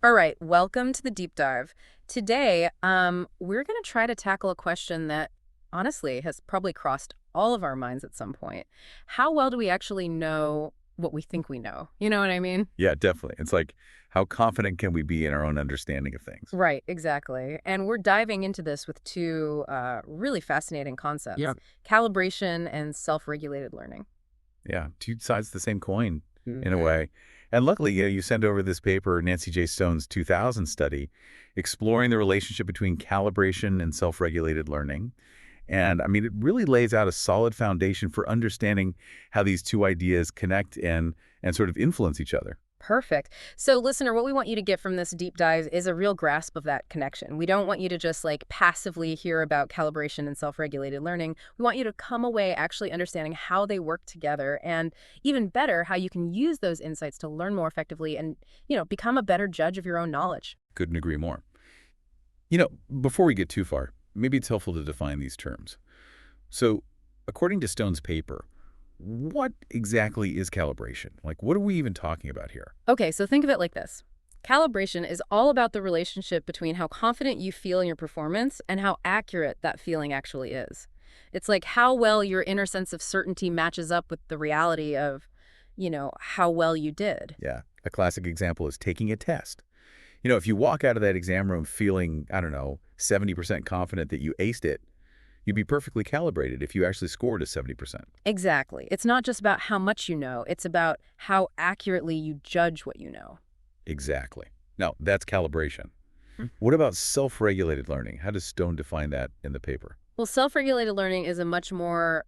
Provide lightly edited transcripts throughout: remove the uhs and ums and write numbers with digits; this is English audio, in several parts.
All right, welcome to the deep dive. Today, we're going to try to tackle a question that honestly has probably crossed all of our minds at some point. How well do we actually know what we think we know? You know what I mean? Yeah, definitely. It's like, how confident can we be in our own understanding of things? Right, exactly. And we're diving into this with two really fascinating Yeah. concepts: calibration and self-regulated learning. Yeah, two sides of the same coin in a Mhm. way. And luckily, you sent over this paper, Nancy J. Stone's 2000 study, exploring the relationship between calibration and self-regulated learning. And I mean, it really lays out a solid foundation for understanding how these two ideas connect and sort of influence each other. Perfect. So, listener, what we want you to get from this deep dive is a real grasp of that connection. We don't want you to just like passively hear about calibration and self regulated learning. We want you to come away actually understanding how they work together and even better, how you can use those insights to learn more effectively and, become a better judge of your own knowledge. Couldn't agree more. You know, before we get too far, maybe it's helpful to define these terms. So, according to Stone's paper, what exactly is calibration? Like, what are we even talking about here? Okay, so think of it like this. Calibration is all about the relationship between how confident you feel in your performance and how accurate that feeling actually is. It's like how well your inner sense of certainty matches up with the reality of, how well you did. Yeah, a classic example is taking a test. If you walk out of that exam room feeling, I don't know, 70% confident that you aced it, you'd be perfectly calibrated if you actually scored a 70%. Exactly. It's not just about how much you know, it's about how accurately you judge what you know. Exactly. Now, that's calibration. Hmm. What about self-regulated learning? How does Stone define that in the paper? Well, self-regulated learning is a much more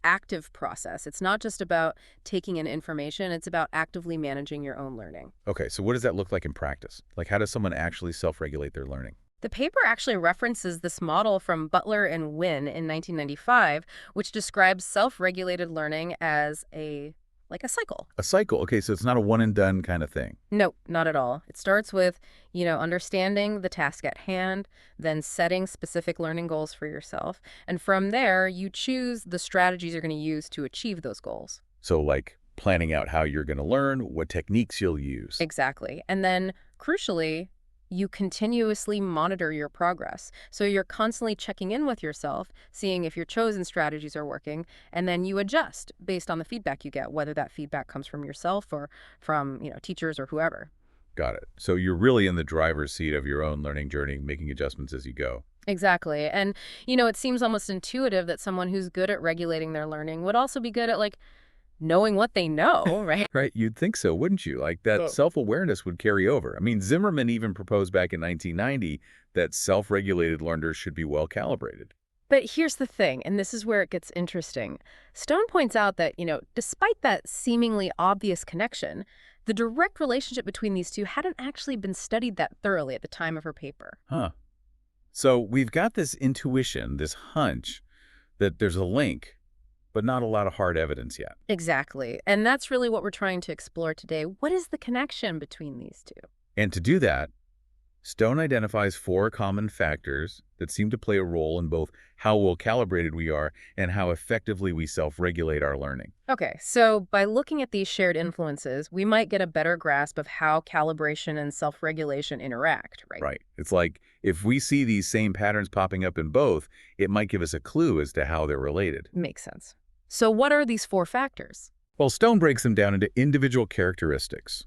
active process. It's not just about taking in information, it's about actively managing your own learning. Okay, so what does that look like in practice? Like, how does someone actually self-regulate their learning? The paper actually references this model from Butler and Wynne in 1995, which describes self-regulated learning as a cycle. A cycle. Okay, so it's not a one and done kind of thing. No, not at all. It starts with, understanding the task at hand, then setting specific learning goals for yourself. And from there, you choose the strategies you're going to use to achieve those goals. So like planning out how you're going to learn, what techniques you'll use. Exactly. And then, crucially, you continuously monitor your progress. So you're constantly checking in with yourself, seeing if your chosen strategies are working, and then you adjust based on the feedback you get, whether that feedback comes from yourself or from, teachers or whoever. Got it. So you're really in the driver's seat of your own learning journey, making adjustments as you go. Exactly. And, it seems almost intuitive that someone who's good at regulating their learning would also be good at like knowing what they know, right? Right, you'd think so, wouldn't you? Like that So self-awareness would carry over. I mean, Zimmerman even proposed back in 1990 that self-regulated learners should be well calibrated. But here's the thing, and this is where it gets interesting. Stone points out that, despite that seemingly obvious connection, the direct relationship between these two hadn't actually been studied that thoroughly at the time of her paper. Huh. So we've got this intuition, this hunch that there's a link, but not a lot of hard evidence yet. Exactly. And that's really what we're trying to explore today. What is the connection between these two? And to do that, Stone identifies four common factors that seem to play a role in both how well calibrated we are and how effectively we self-regulate our learning. Okay, so by looking at these shared influences, we might get a better grasp of how calibration and self-regulation interact, right? Right. It's like if we see these same patterns popping up in both, it might give us a clue as to how they're related. Makes sense. So what are these four factors? Well, Stone breaks them down into individual characteristics,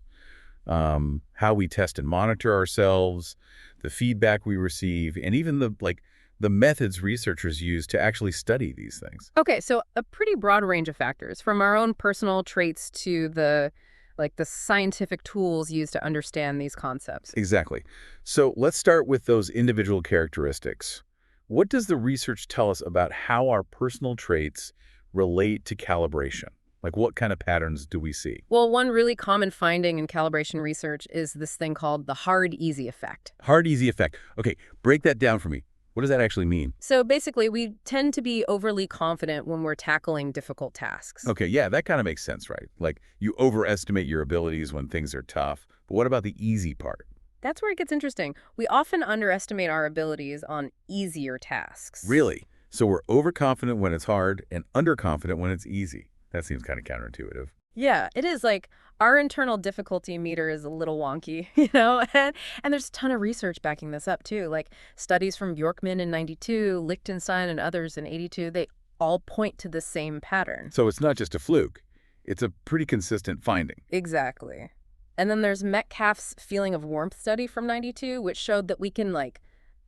how we test and monitor ourselves, the feedback we receive, and even the methods researchers use to actually study these things. Okay, so a pretty broad range of factors, from our own personal traits to the scientific tools used to understand these concepts. Exactly. So let's start with those individual characteristics. What does the research tell us about how our personal traits relate to calibration? Like what kind of patterns do we see? Well, one really common finding in calibration research is this thing called the hard easy effect. Hard, easy effect. Okay, break that down for me. What does that actually mean? So basically, we tend to be overly confident when we're tackling difficult tasks. Okay, yeah, that kind of makes sense, right? Like you overestimate your abilities when things are tough. But what about the easy part? That's where it gets interesting. We often underestimate our abilities on easier tasks. Really? So we're overconfident when it's hard and underconfident when it's easy. That seems kind of counterintuitive. Yeah, it is like our internal difficulty meter is a little wonky, you know? And there's a ton of research backing this up too. Like studies from Bjorkman in 92, Lichtenstein and others in 82, they all point to the same pattern. So it's not just a fluke. It's a pretty consistent finding. Exactly. And then there's Metcalf's feeling of warmth study from 92, which showed that we can like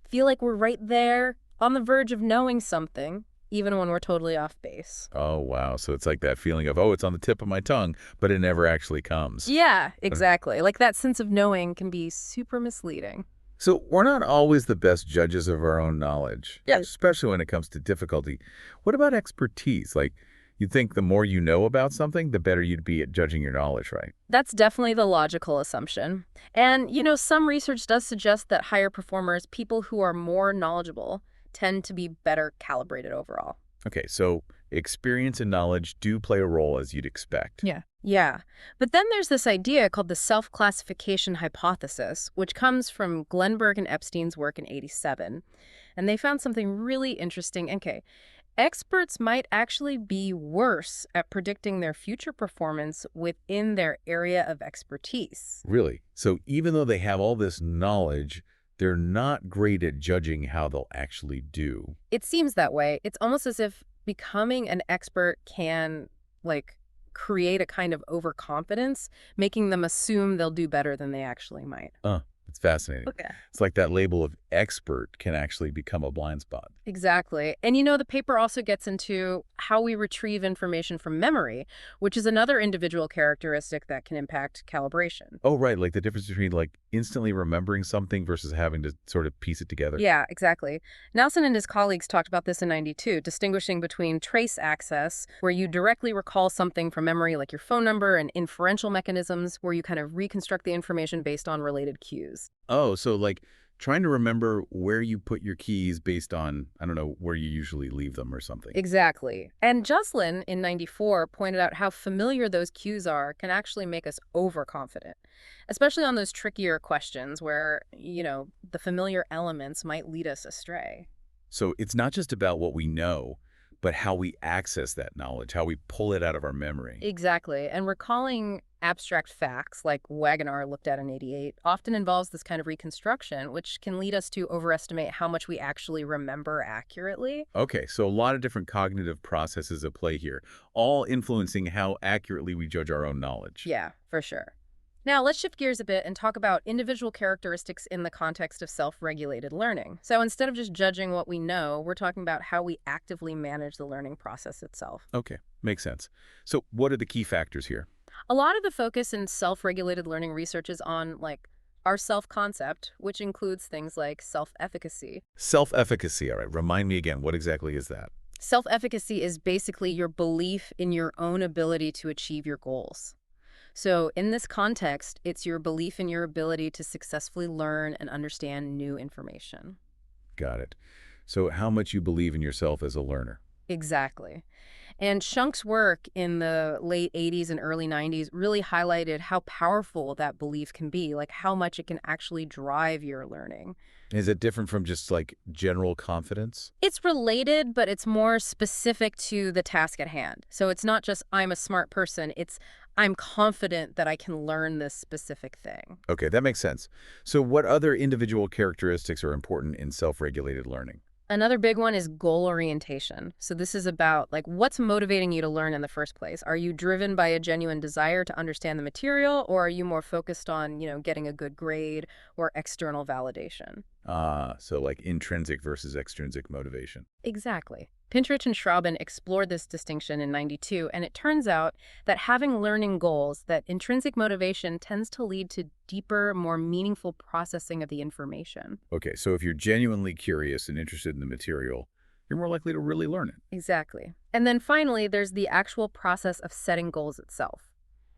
feel like we're right there on the verge of knowing something, even when we're totally off base. Oh, wow. So it's like that feeling of, oh, it's on the tip of my tongue, but it never actually comes. Yeah, exactly. Like that sense of knowing can be super misleading. So we're not always the best judges of our own knowledge, Yeah. especially when it comes to difficulty. What about expertise? Like, you'd think the more you know about something, the better you'd be at judging your knowledge, right? That's definitely the logical assumption. And, some research does suggest that higher performers, people who are more knowledgeable, tend to be better calibrated overall. Okay, so experience and knowledge do play a role as you'd expect. Yeah. Yeah. But then there's this idea called the self-classification hypothesis, which comes from Glenberg and Epstein's work in 87. And they found something really interesting. Okay, experts might actually be worse at predicting their future performance within their area of expertise. Really? So even though they have all this knowledge, they're not great at judging how they'll actually do. It seems that way. It's almost as if becoming an expert can, like, create a kind of overconfidence, making them assume they'll do better than they actually might. It's fascinating. Okay. It's like that label of expert can actually become a blind spot. Exactly. And the paper also gets into how we retrieve information from memory, which is another individual characteristic that can impact calibration. Oh, right, like the difference between like instantly remembering something versus having to sort of piece it together. Yeah, exactly. Nelson and his colleagues talked about this in 92, distinguishing between trace access, where you directly recall something from memory, like your phone number, and inferential mechanisms, where you kind of reconstruct the information based on related cues. Oh, so like trying to remember where you put your keys based on, I don't know, where you usually leave them or something. Exactly. And Jocelyn in 94 pointed out how familiar those cues are can actually make us overconfident, especially on those trickier questions where, the familiar elements might lead us astray. So it's not just about what we know, but how we access that knowledge, how we pull it out of our memory. Exactly. And recalling abstract facts, like Wagoner looked at in 88, often involves this kind of reconstruction, which can lead us to overestimate how much we actually remember accurately. Okay, so a lot of different cognitive processes at play here, all influencing how accurately we judge our own knowledge. Yeah, for sure. Now, let's shift gears a bit and talk about individual characteristics in the context of self-regulated learning. So instead of just judging what we know, we're talking about how we actively manage the learning process itself. Okay, makes sense. So what are the key factors here? A lot of the focus in self-regulated learning research is on, like, our self-concept, which includes things like self-efficacy. Self-efficacy, all right. Remind me again, what exactly is that? Self-efficacy is basically your belief in your own ability to achieve your goals. So in this context, it's your belief in your ability to successfully learn and understand new information. Got it. So how much you believe in yourself as a learner. Exactly. And Shunk's work in the late 80s and early 90s really highlighted how powerful that belief can be, like how much it can actually drive your learning. Is it different from just like general confidence? It's related, but it's more specific to the task at hand. So it's not just I'm a smart person, it's I'm confident that I can learn this specific thing. Okay, that makes sense. So what other individual characteristics are important in self-regulated learning? Another big one is goal orientation. So this is about like what's motivating you to learn in the first place. Are you driven by a genuine desire to understand the material, or are you more focused on, getting a good grade or external validation? So like intrinsic versus extrinsic motivation. Exactly. Pinterich and Schrauben explored this distinction in 92, and it turns out that having learning goals, that intrinsic motivation tends to lead to deeper, more meaningful processing of the information. Okay, so if you're genuinely curious and interested in the material, you're more likely to really learn it. Exactly. And then finally, there's the actual process of setting goals itself.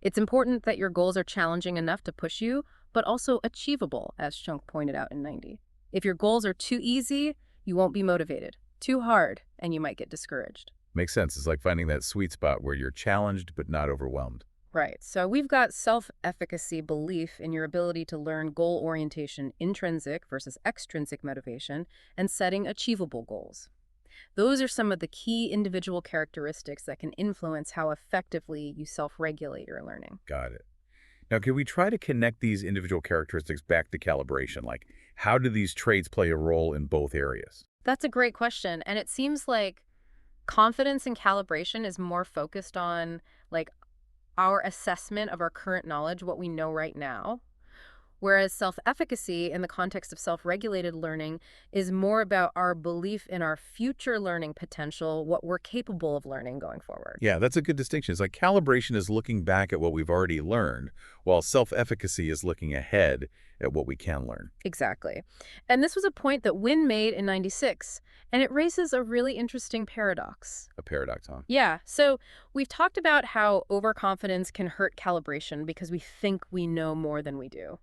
It's important that your goals are challenging enough to push you, but also achievable, as Schunk pointed out in 90. If your goals are too easy, you won't be motivated. Too hard, and you might get discouraged. Makes sense. It's like finding that sweet spot where you're challenged but not overwhelmed. Right. So we've got self-efficacy, belief in your ability to learn goal orientation, intrinsic versus extrinsic motivation, and setting achievable goals. Those are some of the key individual characteristics that can influence how effectively you self-regulate your learning. Got it. Now, can we try to connect these individual characteristics back to calibration? Like, how do these traits play a role in both areas? That's a great question, and it seems like confidence in calibration is more focused on like our assessment of our current knowledge, what we know right now. Whereas self-efficacy in the context of self-regulated learning is more about our belief in our future learning potential, what we're capable of learning going forward. Yeah, that's a good distinction. It's like calibration is looking back at what we've already learned, while self-efficacy is looking ahead at what we can learn. Exactly. And this was a point that Wynne made in 96, and it raises a really interesting paradox. A paradox, huh? Yeah, so we've talked about how overconfidence can hurt calibration because we think we know more than we do.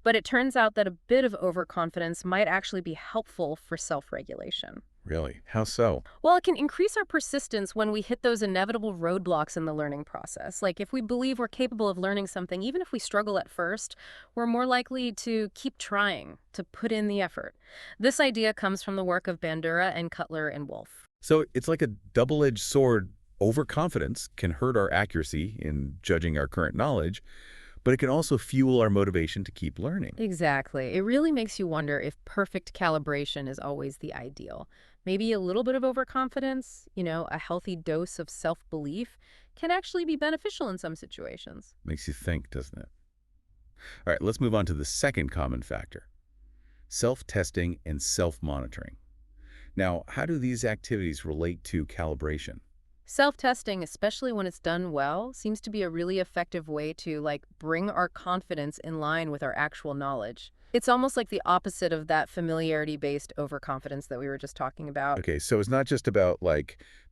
But it turns out that a bit of overconfidence might actually be helpful for self-regulation. Really? How so? Well, it can increase our persistence when we hit those inevitable roadblocks in the learning process. Like if we believe we're capable of learning something, even if we struggle at first, we're more likely to keep trying, to put in the effort. This idea comes from the work of Bandura and Cutler and Wolf. So it's like a double-edged sword. Overconfidence can hurt our accuracy in judging our current knowledge, but it can also fuel our motivation to keep learning. Exactly. It really makes you wonder if perfect calibration is always the ideal. Maybe a little bit of overconfidence, a healthy dose of self-belief can actually be beneficial in some situations. Makes you think, doesn't it? All right, let's move on to the second common factor, self-testing and self-monitoring. Now, how do these activities relate to calibration? Self-testing, especially when it's done well, seems to be a really effective way to bring our confidence in line with our actual knowledge. It's almost like the opposite of that familiarity-based overconfidence that we were just talking about. Okay, so it's not just about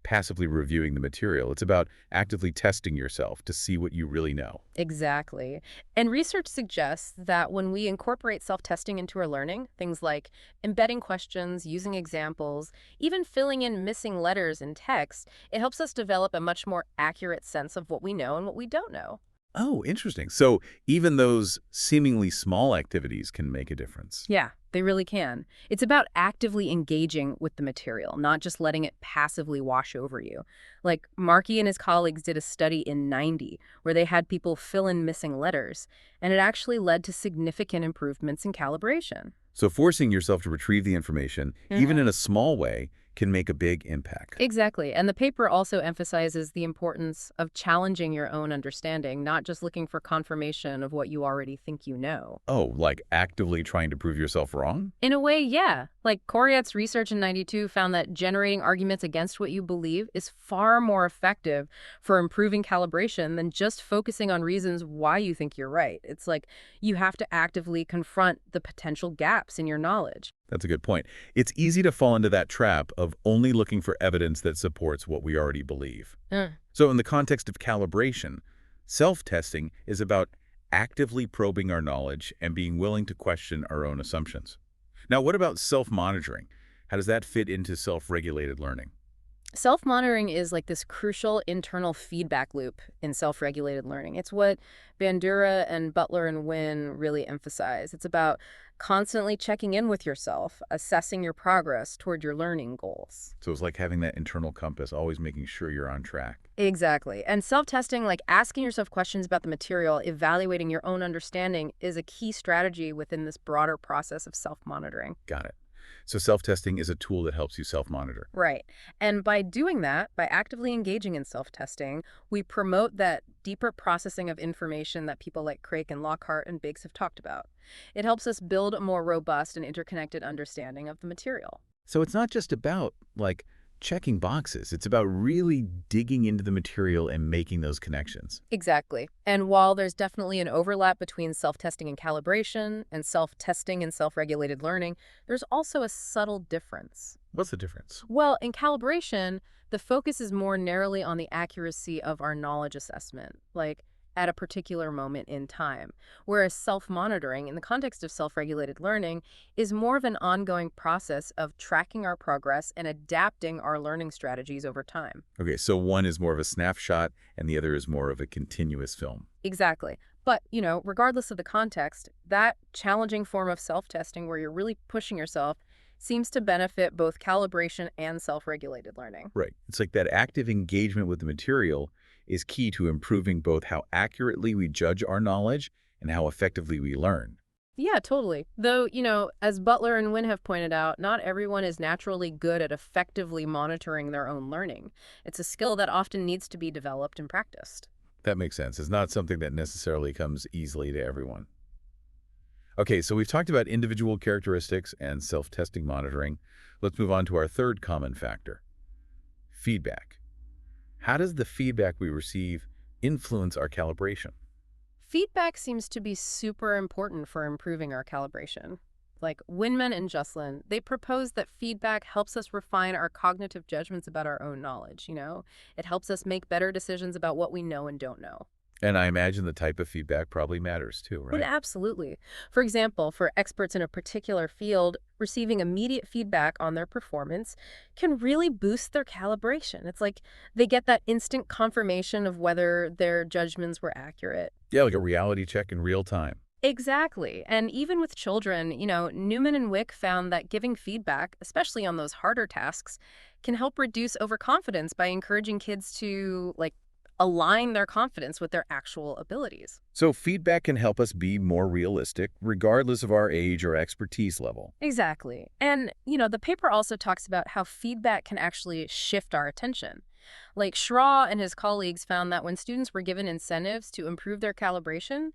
passively reviewing the material. It's about actively testing yourself to see what you really know. Exactly. And research suggests that when we incorporate self-testing into our learning, things like embedding questions, using examples, even filling in missing letters in text, it helps us develop a much more accurate sense of what we know and what we don't know. Oh, interesting. So even those seemingly small activities can make a difference. Yeah, they really can. It's about actively engaging with the material, not just letting it passively wash over you. Like Markey and his colleagues did a study in 90 where they had people fill in missing letters, and it actually led to significant improvements in calibration. So forcing yourself to retrieve the information, even in a small way, can make a big impact. Exactly. And the paper also emphasizes the importance of challenging your own understanding, not just looking for confirmation of what you already think you know. Oh, like actively trying to prove yourself wrong? In a way, yeah. Like Coriat's research in 92 found that generating arguments against what you believe is far more effective for improving calibration than just focusing on reasons why you think you're right. It's like you have to actively confront the potential gaps in your knowledge. That's a good point. It's easy to fall into that trap of only looking for evidence that supports what we already believe. So in the context of calibration, self-testing is about actively probing our knowledge and being willing to question our own assumptions. Now, what about self-monitoring? How does that fit into self-regulated learning? Self-monitoring is like this crucial internal feedback loop in self-regulated learning. It's what Bandura and Butler and Wynne really emphasize. It's about constantly checking in with yourself, assessing your progress toward your learning goals. So it's like having that internal compass, always making sure you're on track. Exactly. And self-testing, like asking yourself questions about the material, evaluating your own understanding, is a key strategy within this broader process of self-monitoring. Got it. So self-testing is a tool that helps you self-monitor. Right. And by doing that, by actively engaging in self-testing, we promote that deeper processing of information that people like Craik and Lockhart and Biggs have talked about. It helps us build a more robust and interconnected understanding of the material. So it's not just about, checking boxes. It's about really digging into the material and making those connections. Exactly. And while there's definitely an overlap between self-testing and calibration and self-testing and self-regulated learning, there's also a subtle difference. What's the difference? Well, in calibration, the focus is more narrowly on the accuracy of our knowledge assessment, like at a particular moment in time. Whereas self-monitoring, in the context of self-regulated learning, is more of an ongoing process of tracking our progress and adapting our learning strategies over time. Okay, so one is more of a snapshot and the other is more of a continuous film. Exactly. But, regardless of the context, that challenging form of self-testing where you're really pushing yourself seems to benefit both calibration and self-regulated learning. Right. It's like that active engagement with the material is key to improving both how accurately we judge our knowledge and how effectively we learn. Yeah, totally. Though, as Butler and Wynne have pointed out, not everyone is naturally good at effectively monitoring their own learning. It's a skill that often needs to be developed and practiced. That makes sense. It's not something that necessarily comes easily to everyone. Okay, so we've talked about individual characteristics and self-testing monitoring. Let's move on to our third common factor, feedback. How does the feedback we receive influence our calibration? Feedback seems to be super important for improving our calibration. Like Winman and Jocelyn, they propose that feedback helps us refine our cognitive judgments about our own knowledge. It helps us make better decisions about what we know and don't know. And I imagine the type of feedback probably matters too, But right? absolutely. For example, for experts in a particular field, receiving immediate feedback on their performance can really boost their calibration. It's like they get that instant confirmation of whether their judgments were accurate. Yeah, like a reality check in real time. Exactly. And even with children, Newman and Wick found that giving feedback, especially on those harder tasks, can help reduce overconfidence by encouraging kids to, align their confidence with their actual abilities. So feedback can help us be more realistic, regardless of our age or expertise level. Exactly. And, the paper also talks about how feedback can actually shift our attention. Like Schraw and his colleagues found that when students were given incentives to improve their calibration,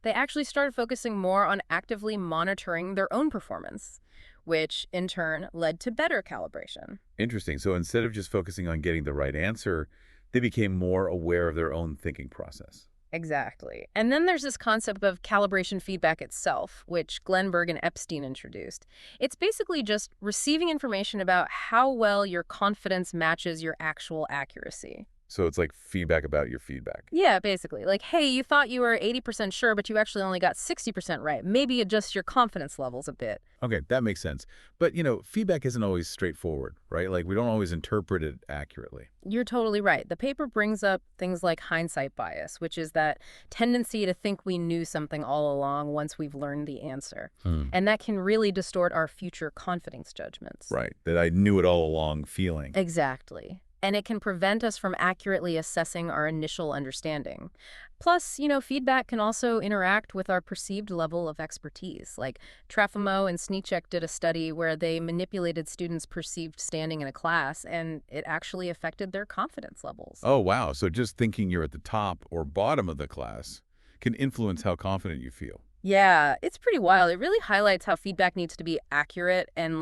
they actually started focusing more on actively monitoring their own performance, which in turn led to better calibration. Interesting. So instead of just focusing on getting the right answer, they became more aware of their own thinking process. Exactly. And then there's this concept of calibration feedback itself, which Glenberg and Epstein introduced. It's basically just receiving information about how well your confidence matches your actual accuracy. So it's like feedback about your feedback. Yeah, basically. Like, hey, you thought you were 80% sure, but you actually only got 60% right. Maybe adjust your confidence levels a bit. Okay, that makes sense. But, feedback isn't always straightforward, right? Like we don't always interpret it accurately. You're totally right. The paper brings up things like hindsight bias, which is that tendency to think we knew something all along once we've learned the answer. Hmm. And that can really distort our future confidence judgments. Right, that I knew it all along feeling. Exactly. And it can prevent us from accurately assessing our initial understanding. Plus, feedback can also interact with our perceived level of expertise. Like Trafimo and Sneechek did a study where they manipulated students' perceived standing in a class, and it actually affected their confidence levels. Oh, wow. So just thinking you're at the top or bottom of the class can influence how confident you feel. Yeah, it's pretty wild. It really highlights how feedback needs to be accurate and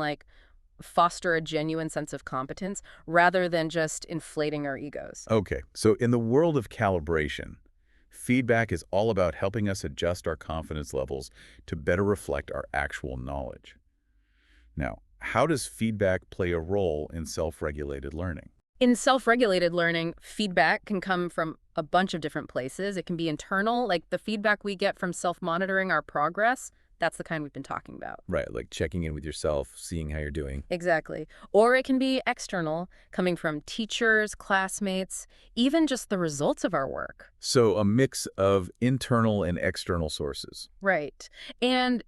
foster a genuine sense of competence rather than just inflating our egos. Okay, so in the world of calibration, feedback is all about helping us adjust our confidence levels to better reflect our actual knowledge. Now, how does feedback play a role in self-regulated learning? In self-regulated learning, feedback can come from a bunch of different places. It can be internal, like the feedback we get from self-monitoring our progress. That's the kind we've been talking about. Right, like checking in with yourself, seeing how you're doing. Exactly. Or it can be external, coming from teachers, classmates, even just the results of our work. So a mix of internal and external sources. Right. And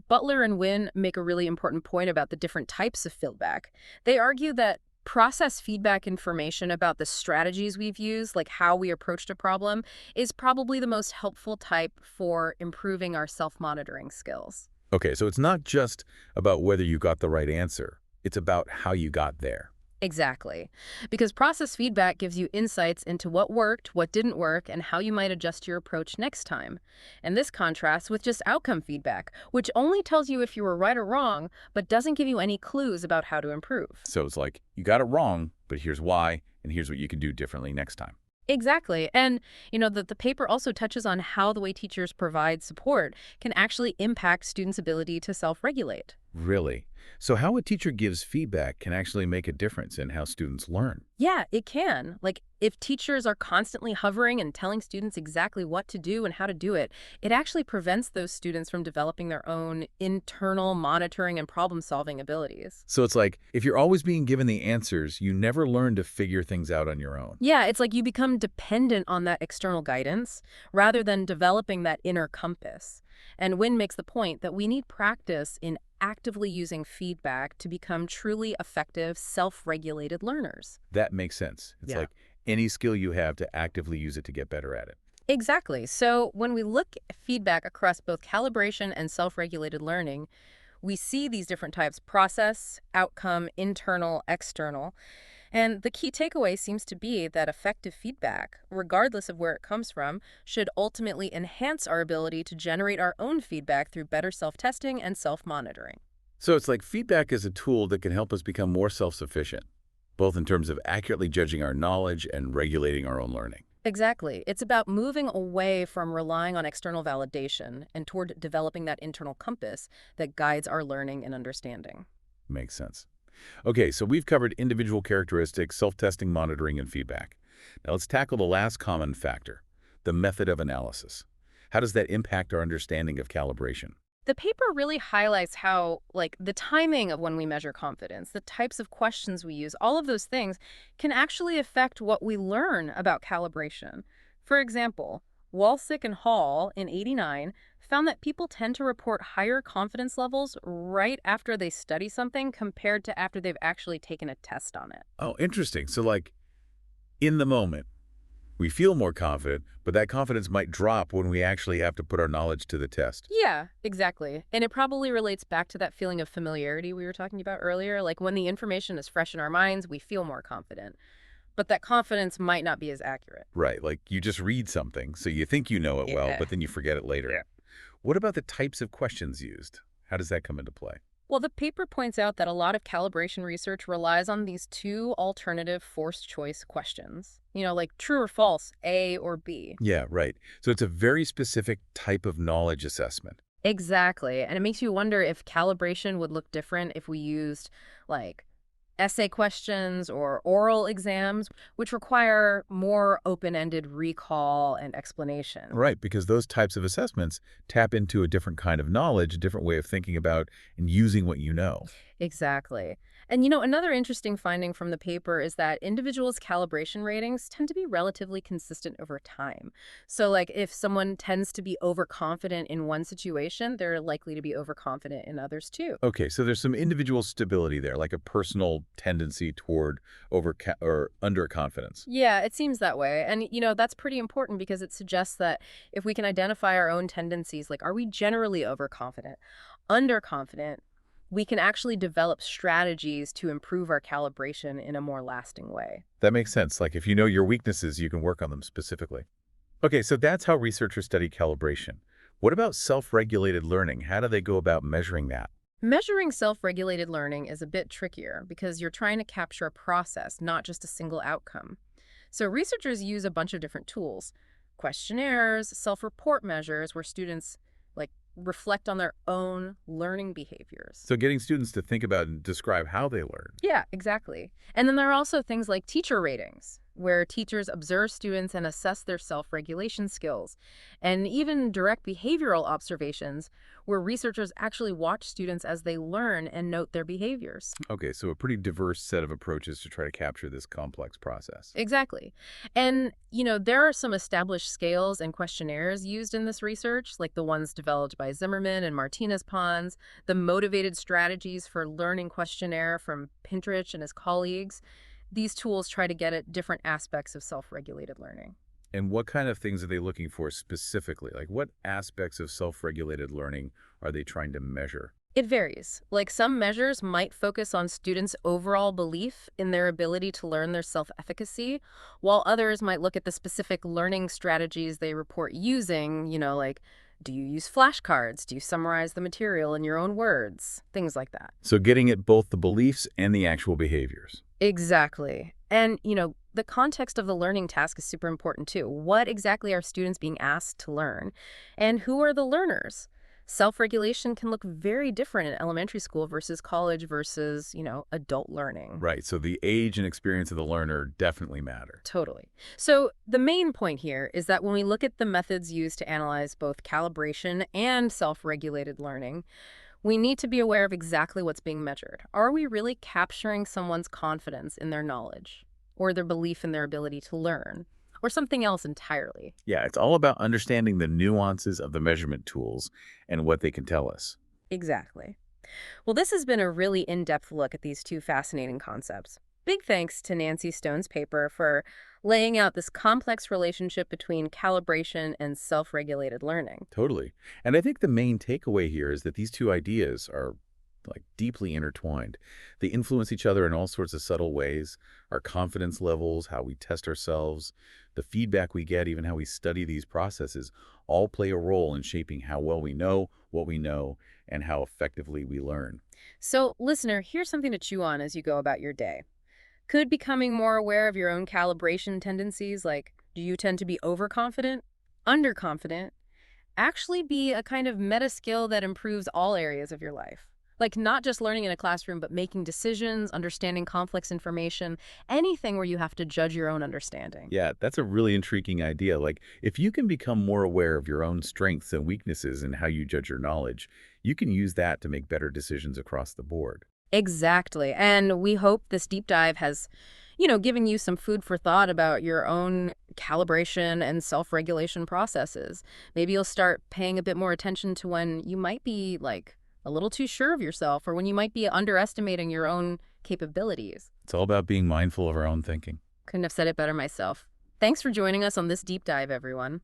Butler and Wynne make a really important point about the different types of feedback. They argue that process feedback information about the strategies we've used, like how we approached a problem, is probably the most helpful type for improving our self-monitoring skills. Okay, so it's not just about whether you got the right answer. It's about how you got there. Exactly. Because process feedback gives you insights into what worked, what didn't work, and how you might adjust your approach next time. And this contrasts with just outcome feedback, which only tells you if you were right or wrong, but doesn't give you any clues about how to improve. So it's like, you got it wrong, but here's why, and here's what you can do differently next time. Exactly. And, the paper also touches on how the way teachers provide support can actually impact students' ability to self-regulate. Really? So how a teacher gives feedback can actually make a difference in how students learn. Yeah, it can. Like, if teachers are constantly hovering and telling students exactly what to do and how to do it, it actually prevents those students from developing their own internal monitoring and problem-solving abilities. So it's like, if you're always being given the answers, you never learn to figure things out on your own. Yeah, it's like you become dependent on that external guidance rather than developing that inner compass. And Wynne makes the point that we need practice in actively using feedback to become truly effective, self-regulated learners. That makes sense. It's Yeah. like any skill you have to actively use it to get better at it. Exactly. So when we look at feedback across both calibration and self-regulated learning, we see these different types: process, outcome, internal, external. And the key takeaway seems to be that effective feedback, regardless of where it comes from, should ultimately enhance our ability to generate our own feedback through better self-testing and self-monitoring. So it's like feedback is a tool that can help us become more self-sufficient, both in terms of accurately judging our knowledge and regulating our own learning. Exactly. It's about moving away from relying on external validation and toward developing that internal compass that guides our learning and understanding. Makes sense. Okay, so we've covered individual characteristics, self-testing, monitoring, and feedback. Now let's tackle the last common factor, the method of analysis. How does that impact our understanding of calibration? The paper really highlights how, like, the timing of when we measure confidence, the types of questions we use, all of those things can actually affect what we learn about calibration. For example, Walsick and Hall in '89 found that people tend to report higher confidence levels right after they study something compared to after they've actually taken a test on it. Oh, interesting. So like in the moment, we feel more confident, but that confidence might drop when we actually have to put our knowledge to the test. Yeah, exactly. And it probably relates back to that feeling of familiarity we were talking about earlier. Like when the information is fresh in our minds, we feel more confident. But that confidence might not be as accurate. Right, like you just read something, so you think you know it well, Yeah. but then you forget it later. Yeah. What about the types of questions used? How does that come into play? Well, the paper points out that a lot of calibration research relies on these two alternative forced choice questions. Like true or false, A or B. Yeah, right. So it's a very specific type of knowledge assessment. Exactly. And it makes you wonder if calibration would look different if we used, like, essay questions or oral exams, which require more open-ended recall and explanation. Right, because those types of assessments tap into a different kind of knowledge, a different way of thinking about and using what you know. Exactly. And another interesting finding from the paper is that individuals' calibration ratings tend to be relatively consistent over time. So, like, if someone tends to be overconfident in one situation, they're likely to be overconfident in others too. Okay, so there's some individual stability there, like a personal tendency toward or underconfidence. Yeah, it seems that way. And, that's pretty important because it suggests that if we can identify our own tendencies, like, are we generally overconfident, underconfident, we can actually develop strategies to improve our calibration in a more lasting way. That makes sense. Like if you know your weaknesses, you can work on them specifically. Okay, so that's how researchers study calibration. What about self-regulated learning? How do they go about measuring that? Measuring self-regulated learning is a bit trickier because you're trying to capture a process, not just a single outcome. So researchers use a bunch of different tools: questionnaires, self-report measures where students, like, reflect on their own learning behaviors. So getting students to think about and describe how they learn. Yeah, exactly. And then there are also things like teacher ratings, where teachers observe students and assess their self-regulation skills, and even direct behavioral observations, where researchers actually watch students as they learn and note their behaviors. Okay, so a pretty diverse set of approaches to try to capture this complex process. Exactly. And, there are some established scales and questionnaires used in this research, like the ones developed by Zimmerman and Martinez-Pons, the Motivated Strategies for Learning questionnaire from Pinterich and his colleagues. These tools try to get at different aspects of self-regulated learning. And what kind of things are they looking for specifically? Like what aspects of self-regulated learning are they trying to measure? It varies. Like, some measures might focus on students' overall belief in their ability to learn their self-efficacy, while others might look at the specific learning strategies they report using, like, do you use flashcards? Do you summarize the material in your own words? Things like that. So getting at both the beliefs and the actual behaviors. Exactly. And, the context of the learning task is super important too. What exactly are students being asked to learn? And who are the learners? Self-regulation can look very different in elementary school versus college versus, adult learning. Right, so the age and experience of the learner definitely matter. Totally. So the main point here is that when we look at the methods used to analyze both calibration and self-regulated learning, we need to be aware of exactly what's being measured. Are we really capturing someone's confidence in their knowledge or their belief in their ability to learn or something else entirely? Yeah, it's all about understanding the nuances of the measurement tools and what they can tell us. Exactly. Well, this has been a really in-depth look at these two fascinating concepts. Big thanks to Nancy Stone's paper for laying out this complex relationship between calibration and self-regulated learning. Totally. And I think the main takeaway here is that these two ideas are like deeply intertwined. They influence each other in all sorts of subtle ways. Our confidence levels, how we test ourselves, the feedback we get, even how we study these processes, all play a role in shaping how well we know what we know and how effectively we learn. So, listener, here's something to chew on as you go about your day. Could becoming more aware of your own calibration tendencies, like do you tend to be overconfident, underconfident, actually be a kind of meta skill that improves all areas of your life? Like not just learning in a classroom, but making decisions, understanding complex information, anything where you have to judge your own understanding. Yeah, that's a really intriguing idea. Like, if you can become more aware of your own strengths and weaknesses and how you judge your knowledge, you can use that to make better decisions across the board. Exactly. And we hope this deep dive has, given you some food for thought about your own calibration and self-regulation processes. Maybe you'll start paying a bit more attention to when you might be like a little too sure of yourself or when you might be underestimating your own capabilities. It's all about being mindful of our own thinking. Couldn't have said it better myself. Thanks for joining us on this deep dive, everyone.